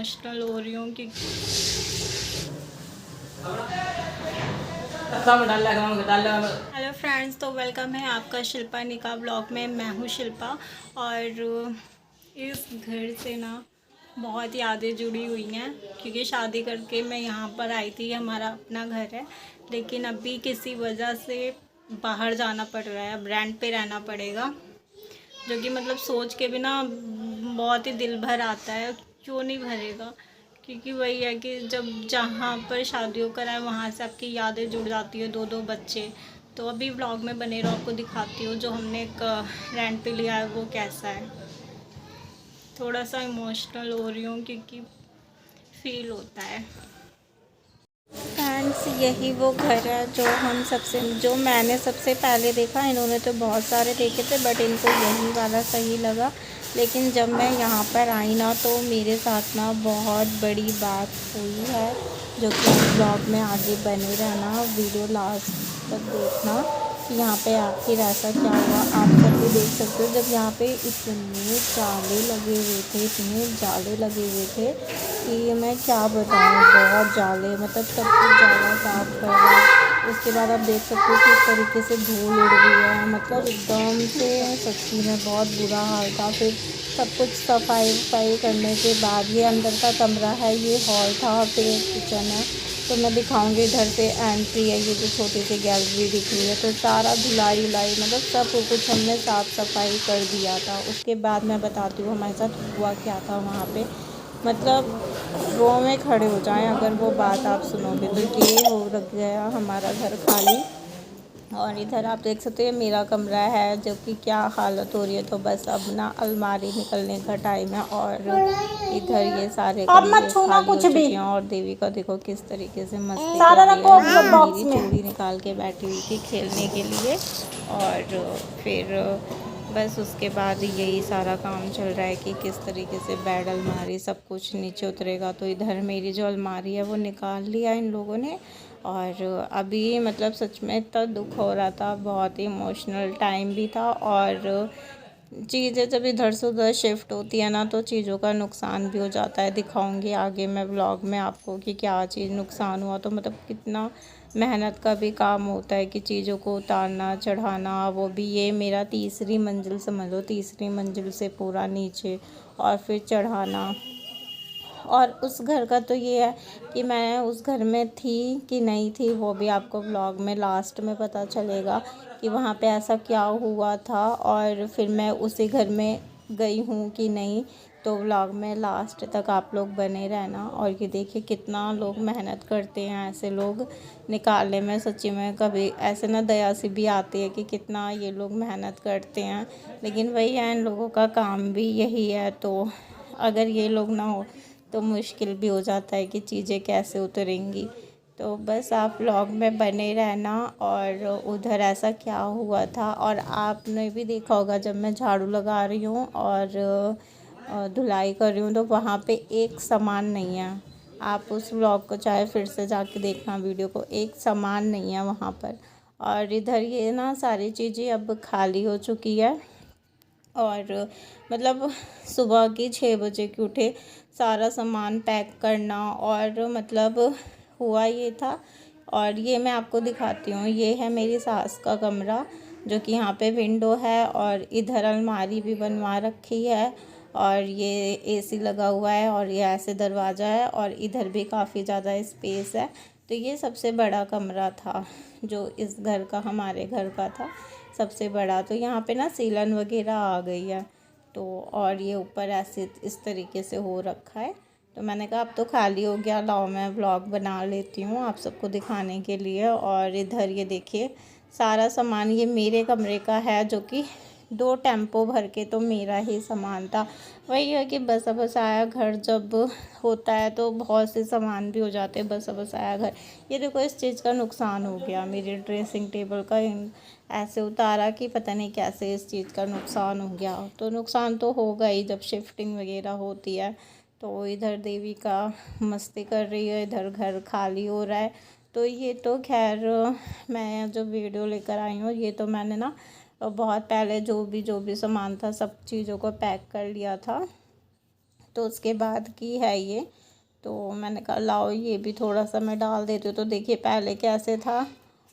Emotional हो रही हूँ कि हेलो फ्रेंड्स, तो वेलकम है आपका शिल्पा निका ब्लॉग में। मैं हूँ शिल्पा और इस घर से ना बहुत यादें जुड़ी हुई हैं क्योंकि शादी करके मैं यहाँ पर आई थी। हमारा अपना घर है, लेकिन अभी किसी वजह से बाहर जाना पड़ रहा है। अब रेंट पे रहना पड़ेगा, जो कि मतलब सोच के भी ना बहुत ही दिल भर आता है। क्यों नहीं भरेगा, क्योंकि वही है कि जब जहाँ पर शादियों कराए वहाँ से आपकी यादें जुड़ जाती है। दो दो बच्चे। तो अभी व्लॉग में बने रहो, आपको दिखाती हूँ जो हमने एक रेंट पे लिया है वो कैसा है। थोड़ा सा इमोशनल हो रही हूँ क्योंकि फील होता है। फ्रेंड्स, यही वो घर है जो मैंने सबसे पहले देखा। इन्होंने तो बहुत सारे देखे थे बट इनको यही वाला सही लगा। लेकिन जब मैं यहाँ पर आई ना तो मेरे साथ ना बहुत बड़ी बात हुई है, जो कि ब्लॉग में आगे बने रहना, वीडियो लास्ट तक देखना कि यहाँ पे आखिर ऐसा क्या हुआ। आप सब भी देख सकते हो, जब यहाँ पे इतने जाले लगे हुए थे, इतने जाले लगे हुए थे कि मैं क्या बताऊँ। बहुत जाले, मतलब सब कुछ जाला साफ करना। उसके बाद आप देख सकते हो किस तरीके से धूल उड़ रही है, मतलब एकदम से सच्ची में बहुत बुरा हाल था। फिर सब कुछ सफाई करने के बाद ये अंदर का कमरा है, ये हॉल था, फिर एक किचन है। तो मैं दिखाऊंगी। इधर से एंट्री है, ये जो छोटी सी गैलरी दिख रही है। तो सारा धुलाई उलाई मतलब सब कुछ हमने साफ़ सफाई कर दिया था। उसके बाद मैं बताती हूँ हमारे साथ हुआ क्या था वहाँ पे। मतलब रों में खड़े हो जाएं अगर वो बात आप सुनोगे। तो ये हो रख गया हमारा घर खाली, और इधर आप देख सकते हो ये मेरा कमरा है, जो कि क्या हालत हो रही है। तो बस अब ना अलमारी निकलने का टाइम है, और इधर ये सारे कमरे खाली हो चुके हैं। और देवी का देखो किस तरीके से मस्ती कर रही है। मेरी चूड़ी निकाल के बैठी हुई थी खेलने के लिए, और फिर बस उसके बाद यही सारा काम चल रहा है कि किस तरीके से बेड, अलमारी सब कुछ नीचे उतरेगा। तो इधर मेरी जो अलमारी है वो निकाल लिया इन लोगों ने। और अभी मतलब सच में इतना दुख हो रहा था, बहुत ही इमोशनल टाइम भी था। और चीज़ें जब इधर से उधर शिफ्ट होती है ना तो चीज़ों का नुकसान भी हो जाता है। दिखाऊंगी आगे मैं व्लॉग में आपको कि क्या चीज़ नुकसान हुआ। तो मतलब कितना मेहनत का भी काम होता है कि चीज़ों को उतारना चढ़ाना। वो भी ये मेरा तीसरी मंजिल समझ लो, तीसरी मंजिल से पूरा नीचे और फिर चढ़ाना। और उस घर का तो ये है कि मैं उस घर में थी कि नहीं थी वो भी आपको व्लॉग में लास्ट में पता चलेगा कि वहाँ पे ऐसा क्या हुआ था, और फिर मैं उसी घर में गई हूँ कि नहीं। तो व्लॉग में लास्ट तक आप लोग बने रहना। और ये देखिए कितना लोग मेहनत करते हैं ऐसे लोग निकालने में। सच्ची में कभी ऐसे ना दया सी भी आती है कि कितना ये लोग मेहनत करते हैं, लेकिन वही है इन लोगों का काम भी यही है। तो अगर ये लोग ना हो तो मुश्किल भी हो जाता है कि चीज़ें कैसे उतरेंगी। तो बस आप व्लॉग में बने रहना। और उधर ऐसा क्या हुआ था, और आपने भी देखा होगा जब मैं झाड़ू लगा रही हूँ और धुलाई कर रही हूँ तो वहाँ पे एक सामान नहीं है। आप उस व्लॉग को चाहे फिर से जाके देखना वीडियो को, एक सामान नहीं है वहाँ पर। और इधर ये ना सारी चीज़ें अब खाली हो चुकी है। और मतलब सुबह की 6 बजे के उठे, सारा सामान पैक करना, और मतलब हुआ ये था। और ये मैं आपको दिखाती हूँ, ये है मेरी सास का कमरा, जो कि यहाँ पे विंडो है, और इधर अलमारी भी बनवा रखी है, और ये एसी लगा हुआ है, और ये ऐसे दरवाज़ा है, और इधर भी काफ़ी ज़्यादा स्पेस है। तो ये सबसे बड़ा कमरा था जो इस घर का, हमारे घर का था सबसे बड़ा। तो यहाँ पे ना सीलन वगैरह आ गई है। तो और ये ऊपर ऐसे इस तरीके से हो रखा है। तो मैंने कहा अब तो खाली हो गया, लाओ मैं व्लॉग बना लेती हूँ आप सबको दिखाने के लिए। और इधर ये देखिए सारा सामान ये मेरे कमरे का है, जो कि 2 टेम्पो भर के तो मेरा ही सामान था। वही है कि बसा बसाया घर जब होता है तो बहुत से सामान भी हो जाते हैं। बसा बसाया घर, ये देखो इस चीज़ का नुकसान हो गया, मेरे ड्रेसिंग टेबल का ऐसे उतारा कि पता नहीं कैसे इस चीज़ का नुकसान हो गया। तो नुकसान तो होगा ही जब शिफ्टिंग वगैरह होती है। तो इधर देवी का मस्ती कर रही है, इधर घर खाली हो रहा है। तो ये तो खैर मैं जो वीडियो लेकर आई हूँ, ये तो मैंने ना बहुत पहले जो भी सामान था सब चीज़ों को पैक कर लिया था। तो उसके बाद की है ये। तो मैंने कहा लाओ ये भी थोड़ा सा मैं डाल देती हूँ। तो देखिए पहले कैसे था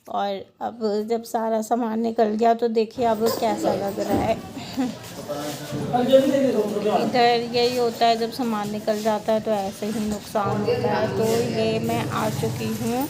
और अब जब सारा सामान निकल गया तो देखिए अब कैसा लग रहा है। इधर यही होता है, जब सामान निकल जाता है तो ऐसे ही नुकसान होता है। तो ये मैं आ चुकी हूँ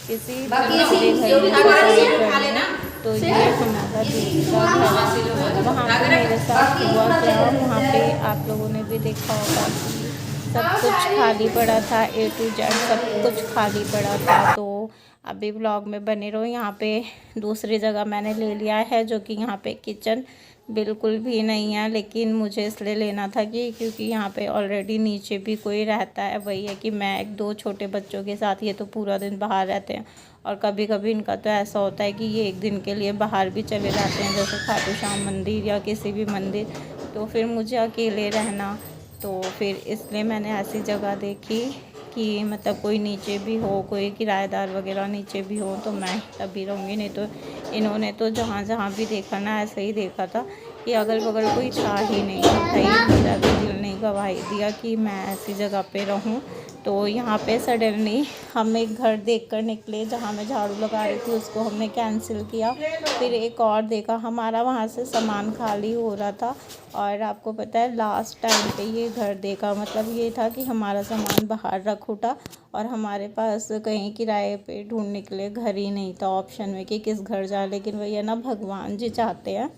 किसी दूसरे घर में। तो ये हमारा दूसरा घर है। वहाँ पे मेरे साथ हुआ क्या, वहाँ पे आप लोगों ने भी देखा होगा कि सब कुछ खाली पड़ा था, A to Z सब कुछ खाली पड़ा था। तो अभी ब्लॉग में बने रहो। यहाँ पे दूसरी जगह मैंने ले लिया है, जो कि यहाँ पे किचन बिल्कुल भी नहीं है, लेकिन मुझे इसलिए लेना था कि क्योंकि यहाँ पे ऑलरेडी नीचे भी कोई रहता है। वही है कि मैं 1-2 छोटे बच्चों के साथ, ये तो पूरा दिन बाहर रहते हैं और कभी कभी इनका तो ऐसा होता है कि ये एक दिन के लिए बाहर भी चले जाते हैं, जैसे खाटू श्याम मंदिर या किसी भी मंदिर। तो फिर मुझे अकेले रहना, तो फिर इसलिए मैंने ऐसी जगह देखी कि मतलब कोई नीचे भी हो, कोई किराएदार वगैरह नीचे भी हो, तो मैं तभी रहूँगी। नहीं तो इन्होंने तो जहाँ जहाँ भी देखा ना ऐसे ही देखा था कि अगल बगल कोई था ही नहीं। भाई मेरा भी दिल नहीं गवाही दिया कि मैं ऐसी जगह पे रहूँ। तो यहाँ पे सडनली हम एक घर देखकर निकले, जहाँ मैं झाड़ू लगा रही थी उसको हमने कैंसिल किया। फिर एक और देखा, हमारा वहाँ से सामान खाली हो रहा था और आपको पता है लास्ट टाइम पे ये घर देखा। मतलब ये था कि हमारा सामान बाहर रख उठा और हमारे पास कहीं किराए पे ढूंढ निकले, घर ही नहीं था ऑप्शन में कि किस घर जाए। लेकिन भैया ना भगवान जी चाहते हैं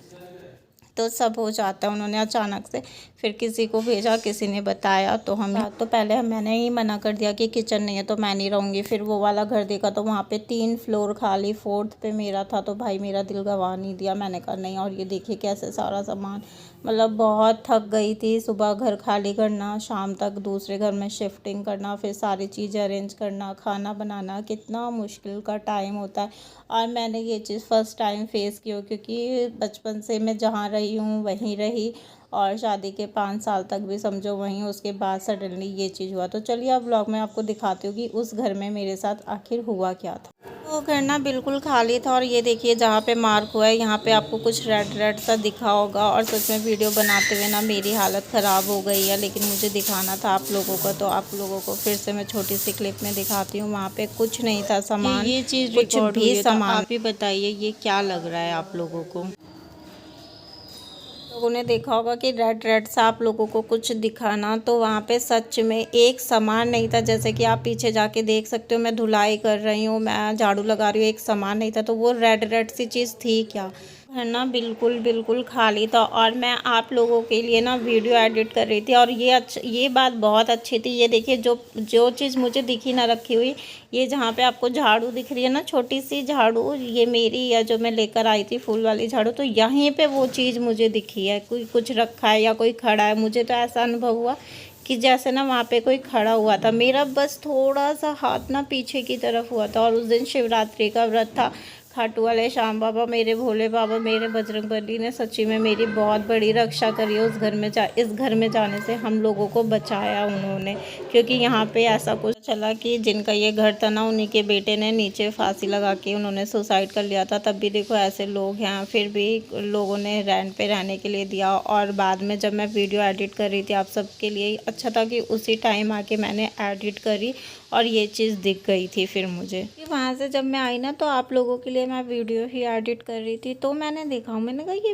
तो सब हो जाता है। उन्होंने अचानक से फिर किसी को भेजा, किसी ने बताया, तो हम तो पहले मैंने ही मना कर दिया कि किचन नहीं है तो मैं नहीं रहूँगी। फिर वो वाला घर देखा तो वहाँ पे 3 फ्लोर खाली, 4th पे मेरा था। तो भाई मेरा दिल गवा नहीं दिया, मैंने कहा नहीं। और ये देखिए कैसे सारा सामान, मतलब बहुत थक गई थी। सुबह घर खाली करना, शाम तक दूसरे घर में शिफ्टिंग करना, फिर सारी चीज़ें अरेंज करना, खाना बनाना, कितना मुश्किल का टाइम होता है। और मैंने ये चीज़ फ़र्स्ट टाइम फेस की हो, क्योंकि बचपन से मैं जहाँ रही हूँ वहीं रही और शादी के 5 साल तक भी समझो वहीं। उसके बाद सडनली ये चीज़ हुआ। तो चलिए अब व्लॉग में आपको दिखाती हूँ कि उस घर में मेरे साथ आखिर हुआ क्या था। वो घर ना बिल्कुल खाली था और ये देखिए जहाँ पे मार्क हुआ है यहाँ पे आपको कुछ रेड रेड सा दिखा होगा। और सच में वीडियो बनाते हुए ना मेरी हालत ख़राब हो गई है, लेकिन मुझे दिखाना था आप लोगों को, तो आप लोगों को फिर से मैं छोटी सी क्लिप में दिखाती हूँ। वहाँ पे कुछ नहीं था सामान, ये चीज़ कुछ भी सामान। आप ही बताइए ये क्या लग रहा है आप लोगों को। लोगों ने देखा होगा कि रेड रेड सा आप लोगों को कुछ दिखाना, तो वहाँ पे सच में एक सामान नहीं था। जैसे कि आप पीछे जाके देख सकते हो, मैं धुलाई कर रही हूँ, मैं झाड़ू लगा रही हूँ, एक सामान नहीं था। तो वो रेड रेड सी चीज़ थी क्या? है ना, बिल्कुल खाली था। और मैं आप लोगों के लिए ना वीडियो एडिट कर रही थी और ये बात बहुत अच्छी थी। ये देखिए जो चीज़ मुझे दिखी ना रखी हुई, ये जहाँ पे आपको झाड़ू दिख रही है ना, छोटी सी झाड़ू, ये मेरी या जो मैं लेकर आई थी फूल वाली झाड़ू, तो यहीं पे वो चीज़ मुझे दिखी है। कोई कुछ रखा है या कोई खड़ा है, मुझे तो ऐसा अनुभव हुआ कि जैसे ना वहाँ पे कोई खड़ा हुआ था। मेरा बस थोड़ा सा हाथ ना पीछे की तरफ हुआ था। और उस दिन शिवरात्रि का व्रत था। खाटू वाले श्याम बाबा, मेरे भोले बाबा, मेरे बजरंगबली ने सच्ची में मेरी बहुत बड़ी रक्षा करी है। इस घर में जाने से हम लोगों को बचाया उन्होंने। क्योंकि यहाँ पे ऐसा कुछ चला कि जिनका ये घर था ना, उन्हीं के बेटे ने नीचे फांसी लगा के उन्होंने सुसाइड कर लिया था। तब भी देखो ऐसे लोग हैं, फिर भी लोगों ने रेंट पे रहने के लिए दिया। और बाद में जब मैं वीडियो एडिट कर रही थी आप सबके लिए, अच्छा था कि उसी टाइम आके मैंने एडिट करी और ये चीज़ दिख गई थी। फिर मुझे वहाँ से जब मैं आई ना, तो आप लोगों के लिए मैं वीडियो ही एडिट कर रही थी, तो मैंने देखा, मैंने कहा ये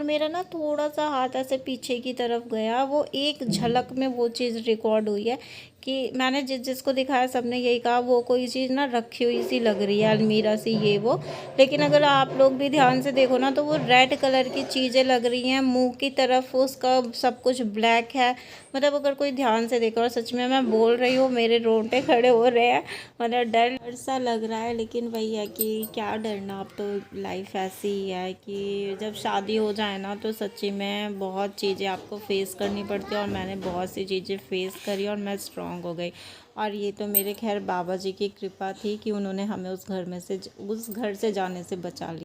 मेरा ना थोड़ा सा हाथ ऐसे पीछे की तरफ गया। वो एक झलक में वो चीज़ रिकॉर्ड हुई है कि मैंने जिसको दिखाया सबने यही कहा वो कोई चीज़ ना रखी हुई सी लग रही है, अलमीरा सी ये वो। लेकिन अगर आप लोग भी ध्यान से देखो ना, तो वो रेड कलर की चीज़ें लग रही हैं। मुंह की तरफ उसका सब कुछ ब्लैक है। मतलब अगर कोई ध्यान से देखो, और सच में मैं बोल रही हूँ मेरे रोंगटे खड़े हो रहे हैं, मतलब डर सा लग रहा है। लेकिन वही है कि क्या डरना, अब तो लाइफ ऐसी ही है कि जब शादी हो जाए ना, तो सच्ची में बहुत चीज़ें आपको फेस करनी पड़ती है। और मैंने बहुत सी चीज़ें फेस करी और मैं स्ट्रॉन्ग हो गई। और ये तो मेरे खैर बाबा जी की कृपा थी कि उन्होंने हमें उस घर से जाने से बचा लिया।